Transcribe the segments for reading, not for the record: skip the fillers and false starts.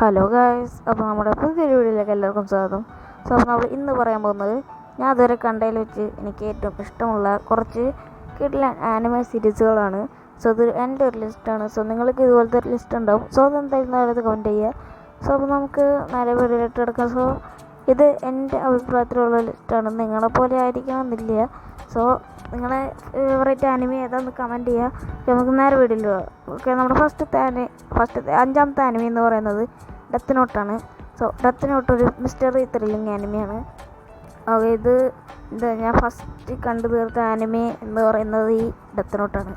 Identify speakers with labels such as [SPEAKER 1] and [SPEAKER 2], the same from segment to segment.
[SPEAKER 1] Hello guys, അപ്പോൾ നമ്മുടെ പുതിയൊരു വീഡിയോയിലേക്ക് എല്ലാവർക്കും സ്വാഗതം. അപ്പോൾ നമ്മൾ ഇന്ന് പറയാൻ പോകുന്നത് ഞാൻ അതുവരെ കണ്ടതിൽ വെച്ച് എനിക്ക് ഏറ്റവും ഇഷ്ടമുള്ള കുറച്ച് കിടിലൻ ആനിമേ സീരീസുകളാണ്. അത് എൻ്റെ ഒരു ലിസ്റ്റാണ്. നിങ്ങൾക്ക് ഇതുപോലത്തെ ഒരു ലിസ്റ്റ് ഉണ്ടാവും. അതെന്തായാലും നാളെ കമൻറ്റ് ചെയ്യുക. അപ്പോൾ നമുക്ക് നേരെ വീഡിയോയിലിട്ട് എടുക്കാം. ഇത് എൻ്റെ അഭിപ്രായത്തിലുള്ള ലിസ്റ്റാണ്. നിങ്ങളെപ്പോലെ ആയിരിക്കണമെന്നില്ല. നിങ്ങളെ ഫേവറേറ്റ് ആനിമേ ഏതാണെന്ന് കമൻറ്റ് ചെയ്യുക. നമുക്ക് നേരെ വീഡിയോയിൽ പോകാം. ഓക്കെ, നമ്മുടെ ഫസ്റ്റത്തെ അഞ്ചാമത്തെ ആനിമേ എന്ന് പറയുന്നത് ഡെത്ത് നോട്ടാണ്. ഡെത്ത് നോട്ട് ഒരു മിസ്റ്ററി ത്രില്ലിങ് ആനിമയാണ്. ഓക്കെ, ഇത് ഞാൻ ഫസ്റ്റ് കണ്ടു തീർത്ത ആനിമേ എന്ന് പറയുന്നത് ഈ ഡെത്ത് നോട്ടാണ്.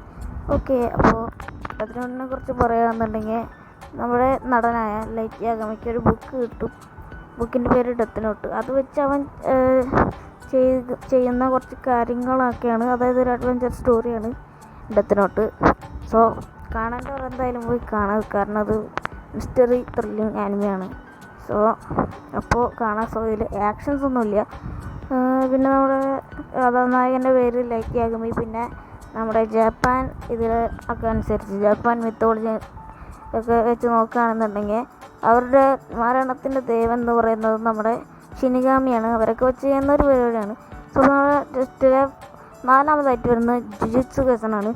[SPEAKER 1] ഓക്കെ, അപ്പോൾ ഡെത്ത് നോട്ടിനെ കുറിച്ച് പറയുകയാണെന്നുണ്ടെങ്കിൽ നമ്മുടെ നടനായ ലൈറ്റ് യാഗമിക്ക് ഒരു ബുക്ക് കിട്ടും. ബുക്കിൻ്റെ പേര് ഡെത്ത് നോട്ട്. അത് വെച്ച് അവൻ ചെയ്യുന്ന കുറച്ച് കാര്യങ്ങളൊക്കെയാണ്. അതായത് ഒരു അഡ്വഞ്ചർ സ്റ്റോറിയാണ് ഡെത്ത് നോട്ട്. കാണേണ്ടവർ എന്തായാലും പോയി കാണാം, കാരണം അത് മിസ്റ്ററി ത്രില്ലിങ് ആനിമയാണ്. അപ്പോൾ കാണാൻ ഇതിൽ ആക്ഷൻസ് ഒന്നുമില്ല. പിന്നെ നമ്മുടെ കഥാനായകൻ്റെ പേര് ലൈറ്റ് യാഗമി. പിന്നെ നമ്മുടെ ജപ്പാൻ ഇതിൽ ഒക്കെ അനുസരിച്ച് ജപ്പാൻ മിത്തോളജി ഒക്കെ വെച്ച് നോക്കുകയാണെന്നുണ്ടെങ്കിൽ അവരുടെ മരണത്തിൻ്റെ ദേവൻ എന്ന് പറയുന്നത് നമ്മുടെ ഷിനിഗാമിയാണ്. അവരൊക്കെ വെച്ച് ചെയ്യുന്ന ഒരു പരിപാടിയാണ്. നമ്മുടെ ടെസ്റ്റിലെ നാലാമതായിട്ട് വരുന്നത് ജുജുത്സു കൈസനാണ്.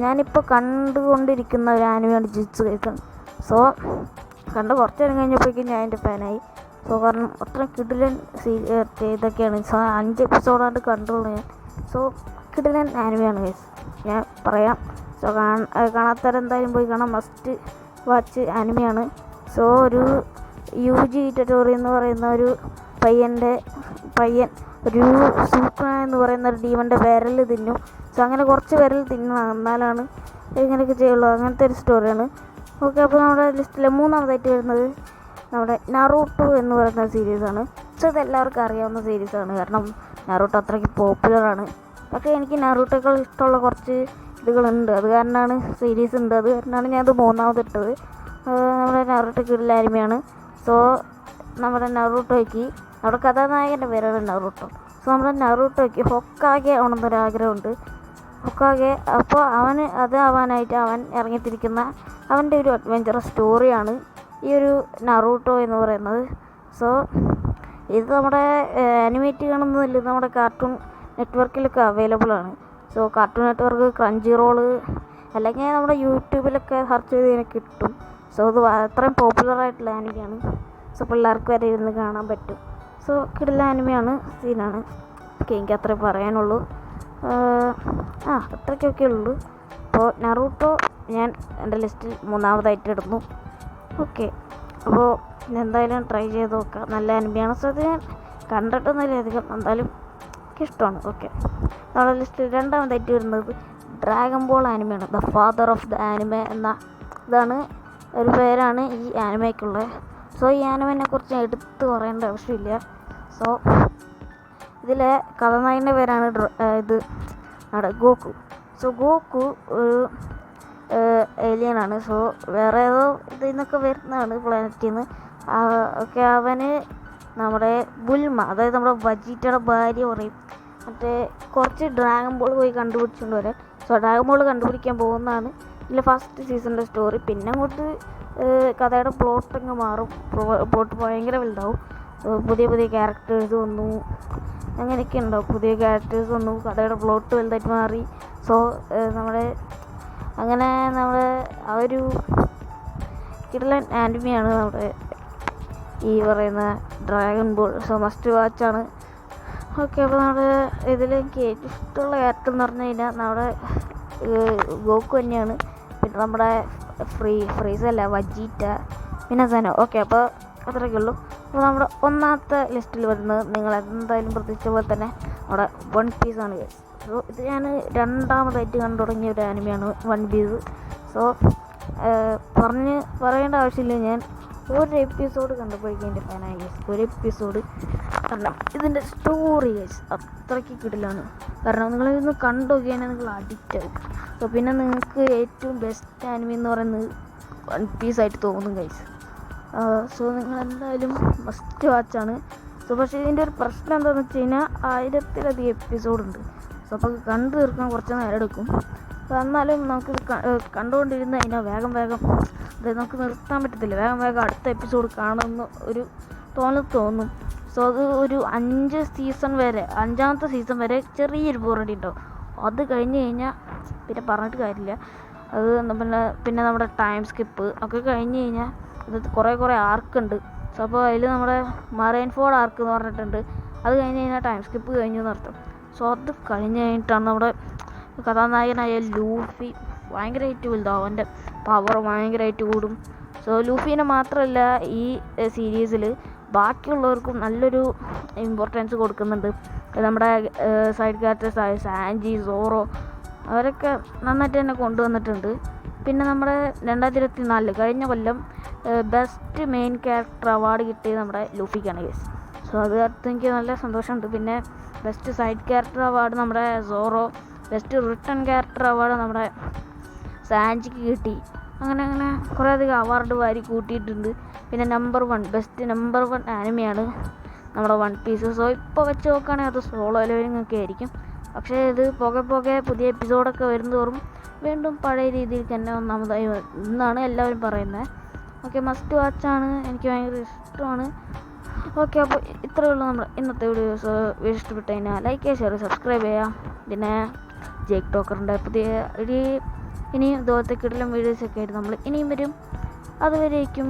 [SPEAKER 1] ഞാനിപ്പോൾ കണ്ടുകൊണ്ടിരിക്കുന്ന ഒരു ആനിമയാണ് ജുജുത്സു കൈസൻ. കണ്ട് കുറച്ച് നേരം കഴിഞ്ഞപ്പോഴേക്കും ഞാൻ എൻ്റെ ഫാനായി. കാരണം അത്ര കിടിലൻ ഇതൊക്കെയാണ്. 5 എപ്പിസോഡായിട്ട് കണ്ടുള്ളൂ ഞാൻ. കിടിലൻ ആനിമയാണ് ഗൈസ്, ഞാൻ പറയാം. കാണാത്തവരെന്തായാലും പോയി കാണാം. മസ്റ്റ് വാച്ച് ആനിമയാണ്. ഒരു യുജി ഇറ്റോറി എന്ന് പറയുന്ന ഒരു പയ്യൻ ഒരു സൂപ്പർമാൻ എന്ന് പറയുന്ന ഒരു ഡീമൻ്റെ വിരൽ തിന്നും. അങ്ങനെ കുറച്ച് വിരൽ തിന്നണം, എന്നാലാണ് ഇങ്ങനെയൊക്കെ ചെയ്യുള്ളൂ. അങ്ങനത്തെ ഒരു സ്റ്റോറിയാണ്. ഓക്കെ, അപ്പോൾ നമ്മുടെ ലിസ്റ്റിലെ മൂന്നാമതായിട്ട് വരുന്നത് നമ്മുടെ നറൂട്ടോ എന്ന് പറയുന്ന സീരീസാണ്. ഇത് എല്ലാവർക്കും അറിയാവുന്ന സീരീസാണ്, കാരണം നറൂട്ടോ അത്രയ്ക്ക് പോപ്പുലറാണ്. പക്ഷേ എനിക്ക് നറൂട്ടോകൾ ഇഷ്ടമുള്ള കുറച്ച് ഇതുകളുണ്ട്. അത് കാരണമാണ് സീരീസ് ഉണ്ട്. അത് കാരണമാണ് ഞാനത് മൂന്നാമതിട്ടത്. നമ്മുടെ നറൂട്ടോ കിടിലൻ ആനിമയാണ്. നമ്മുടെ നറൂട്ടോയ്ക്ക് നമ്മുടെ കഥാനായകൻ്റെ പേരാണ് നറൂട്ടോ. നമ്മുടെ നറൂട്ടോയ്ക്ക് ഹൊക്കാഗെ ആവണമെന്നൊരാഗ്രഹമുണ്ട്. ഹൊക്കാഗെ, അപ്പോൾ അവന് അത് ആവാനായിട്ട് അവൻ ഇറങ്ങിത്തിരിക്കുന്ന അവൻ്റെ ഒരു അഡ്വഞ്ചറസ് സ്റ്റോറിയാണ് ഈ ഒരു നറൂട്ടോ എന്ന് പറയുന്നത്. ഇത് നമ്മുടെ ആനിമേറ്റ് ചെയ്യണമെന്നില്ല, നമ്മുടെ കാർട്ടൂൺ നെറ്റ്വർക്കിലൊക്കെ അവൈലബിൾ ആണ്. കാർട്ടൂൺ നെറ്റ്വർക്ക്, ക്രഞ്ചി റോള്, അല്ലെങ്കിൽ നമ്മുടെ യൂട്യൂബിലൊക്കെ സെർച്ച് ചെയ്ത് ഇതിനെ കിട്ടും. ഇത് അത്രയും പോപ്പുലറായിട്ടുള്ള ആനിമയാണ്. പിള്ളേർക്ക് വരെ ഇരുന്ന് കാണാൻ പറ്റും. കിടിലൻ ആനിമയാണ്, സീനാണ്. എനിക്ക് അത്രേ പറയാനുള്ളൂ. അത്രയ്ക്കൊക്കെ ഉള്ളൂ. അപ്പോൾ നറൂട്ടോ ഞാൻ എൻ്റെ ലിസ്റ്റിൽ മൂന്നാമതായിട്ട് ഇടുന്നു. ഓക്കെ, അപ്പോൾ എന്തായാലും ട്രൈ ചെയ്ത് നോക്കാം. നല്ല ആനിമയാണ്. അത് ഞാൻ കണ്ടിട്ടൊന്നുമില്ല അധികം, എന്തായാലും എനിക്കിഷ്ടമാണ്. ഓക്കെ, നമ്മുടെ ലിസ്റ്റിൽ രണ്ടാമതായിട്ട് വരുന്നത് ഡ്രാഗൺ ബോൾ ആനിമയാണ്. The father of the anime എന്ന ഇതാണ് ഒരു പേരാണ് ഈ ആനിമയ്ക്കുള്ളത്. ഈ ആനിമയെ കുറിച്ച് എടുത്ത് പറയേണ്ട ആവശ്യമില്ല. ഇതിലെ കഥാനായകൻ്റെ പേരാണ് നമ്മുടെ ഗോക്കു. ഗോക്കു ഒരു ഏലിയനാണ്. വേറെ ഏതോ ഇതിൽ നിന്നൊക്കെ വരുന്നതാണ്, പ്ലാനറ്റിൽ നിന്ന്. ഒക്കെ അവന് നമ്മുടെ ബുൽമ, അതായത് നമ്മുടെ വജീറ്റയുടെ ഭാര്യ പറയും, മറ്റേ കുറച്ച് ഡ്രാഗൺ ബോൾ പോയി കണ്ടുപിടിച്ചുകൊണ്ട് വരാൻ. ഡ്രാഗൺ ബോൾ കണ്ടുപിടിക്കാൻ പോകുന്നതാണ് ഇതിലെ ഫസ്റ്റ് സീസണിൻ്റെ സ്റ്റോറി. പിന്നെ അങ്ങോട്ട് കഥയുടെ പ്ലോട്ടങ്ങ് മാറും. പ്ലോട്ട് ഭയങ്കര വലുതാവും. പുതിയ ക്യാരക്ടേഴ്സ് വന്നു, അങ്ങനെയൊക്കെ ഉണ്ടാവും. പുതിയ ക്യാരക്ടേഴ്സ് വന്നു, കഥയുടെ പ്ലോട്ട് വലുതായിട്ട് മാറി. നമ്മുടെ ആ ഒരു കിടിലൻ ആനിമയാണ് നമ്മുടെ ഈ പറയുന്ന ഡ്രാഗൺ ബോൾ. മസ്റ്റ് വാച്ചാണ്. ഓക്കെ, അപ്പോൾ നമ്മുടെ ഇതിൽ എനിക്ക് ഏറ്റവും ഇഷ്ടമുള്ള ക്യാരക്ടർ എന്ന് പറഞ്ഞു കഴിഞ്ഞാൽ നമ്മുടെ ഗോക്കു തന്നെയാണ്. പിന്നെ നമ്മുടെ ഫ്രീസല്ല, വജീറ്റ, പിന്നെ സനോ. ഓക്കെ, അപ്പോൾ അത്രയൊക്കെ ഉള്ളൂ. അപ്പോൾ നമ്മുടെ ഒന്നാമത്തെ ലിസ്റ്റിൽ വരുന്നത് നിങ്ങൾ എന്തായാലും പ്രതീക്ഷിച്ച പോലെ തന്നെ നമ്മുടെ വൺ പീസാണ്. ഇത് ഞാൻ രണ്ടാമതായിട്ട് കണ്ടു തുടങ്ങിയ ഒരു ആനിമയാണ് വൺ പീസ്. പറയേണ്ട ആവശ്യമില്ല, ഞാൻ ഒരു എപ്പിസോഡ് കണ്ടപ്പോഴേക്കും എൻ്റെ ഫാനായി. ഒരു എപ്പിസോഡ് കാരണം ഇതിൻ്റെ സ്റ്റോറി അത്രയ്ക്ക് കിടിലാണ്. കാരണം നിങ്ങളിതൊന്ന് കണ്ടു നോക്കിയാൽ നിങ്ങൾ അഡിക്റ്റ് ആവും. പിന്നെ നിങ്ങൾക്ക് ഏറ്റവും ബെസ്റ്റ് ആനിമി എന്ന് പറയുന്നത് വൺ പീസായിട്ട് തോന്നും ഗൈസ്. നിങ്ങൾ എന്തായാലും മസ്റ്റ് വാച്ചാണ്. പക്ഷേ ഇതിൻ്റെ ഒരു പ്രശ്നം എന്താണെന്ന് വെച്ച് കഴിഞ്ഞാൽ 1000-ലധികം എപ്പിസോഡുണ്ട്. അപ്പോൾ കണ്ടു തീർക്കാൻ കുറച്ച് നേരം എടുക്കും. എന്നാലും നമുക്കിത് കണ്ടുകൊണ്ടിരുന്ന് കഴിഞ്ഞാൽ വേഗം അതായത് നമുക്ക് നിർത്താൻ പറ്റത്തില്ല. വേഗം അടുത്ത എപ്പിസോഡ് കാണുമെന്ന് ഒരു തോന്നും. സോ അത് ഒരു 5 സീസൺ വരെ, 5ാമത്തെ സീസൺ വരെ ചെറിയൊരു ബോറടി ഉണ്ടാവും. അത് കഴിഞ്ഞ് കഴിഞ്ഞാൽ പിന്നെ പറഞ്ഞിട്ട് കാര്യമില്ല. അത് പിന്നെ നമ്മുടെ ടൈം സ്കിപ്പ് ഒക്കെ കഴിഞ്ഞ് കഴിഞ്ഞാൽ ഇത് കുറേ ആർക്കുണ്ട്. സോ അപ്പോൾ അതിൽ നമ്മുടെ മറൈൻ ഫോർഡ് ആർക്ക് എന്ന് പറഞ്ഞിട്ടുണ്ട്. അത് കഴിഞ്ഞ് കഴിഞ്ഞാൽ ടൈം സ്കിപ്പ് കഴിഞ്ഞു എന്നർത്ഥം. സോ അത് കഴിഞ്ഞ് കഴിഞ്ഞിട്ടാണ് നമ്മുടെ കഥാനായകനായ ലൂഫി ഭയങ്കരമായിട്ട് വലുതാവും. അവൻ്റെ പവർ ഭയങ്കരമായിട്ട് കൂടും. സോ ലൂഫീനെ മാത്രമല്ല ഈ സീരീസിൽ ബാക്കിയുള്ളവർക്കും നല്ലൊരു ഇമ്പോർട്ടൻസ് കൊടുക്കുന്നുണ്ട്. നമ്മുടെ സൈഡ് ക്യാരക്ടേഴ്സായ സാൻജി, സോറോ അവരൊക്കെ നന്നായിട്ട് തന്നെ കൊണ്ടുവന്നിട്ടുണ്ട്. പിന്നെ നമ്മുടെ 2024 കഴിഞ്ഞ കൊല്ലം ബെസ്റ്റ് മെയിൻ ക്യാരക്ടർ അവാർഡ് കിട്ടിയത് നമ്മുടെ ലൂഫിക്കാണ് ഗൈസ്. സോ അത് അടുത്ത് എനിക്ക് നല്ല സന്തോഷമുണ്ട്. പിന്നെ ബെസ്റ്റ് സൈഡ് ക്യാരക്ടർ അവാർഡ് നമ്മുടെ sorry, best return character award നമ്മുടെ സാൻജിക്ക് കിട്ടി. അങ്ങനെ കുറേ അധികം അവാർഡ് വാരി കൂട്ടിയിട്ടുണ്ട്. പിന്നെ ബെസ്റ്റ് നമ്പർ 1 ആനിമയാണ് നമ്മുടെ വൺ പീസ്. സോ ഇപ്പോൾ വെച്ച് നോക്കുകയാണെങ്കിൽ അത് സോളോ ലെവലിംഗ് ഒക്കെ ആയിരിക്കും. പക്ഷേ ഇത് പോകെ പുതിയ എപ്പിസോഡൊക്കെ വരുന്നതോറും വീണ്ടും പഴയ രീതിയിൽ തന്നെ ഒന്നാമതായി എന്നാണ് എല്ലാവരും പറയുന്നത്. ഓക്കെ, മസ്റ്റ് വാച്ചാണ്, എനിക്ക് ഭയങ്കര ഇഷ്ടമാണ്. ഓക്കെ, അപ്പോൾ ഇത്രയേ ഉള്ളൂ നമ്മുടെ ഇന്നത്തെ വീഡിയോസ്. ഇഷ്ടപ്പെട്ട് കഴിഞ്ഞാൽ ലൈക്ക് ചെയ്യുക, ഷെയർ, സബ്സ്ക്രൈബ് ചെയ്യാം. പിന്നെ ജേക്ക് ടോക്കറിൻ്റെ പുതിയ ഇനിയും ഇതുപോലത്തെ കിടിലം വീഡിയോസൊക്കെ ആയിട്ട് നമ്മൾ ഇനിയും വരും. അതുവരേക്കും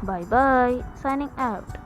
[SPEAKER 1] ബൈ, സൈനിങ് ഔട്ട്.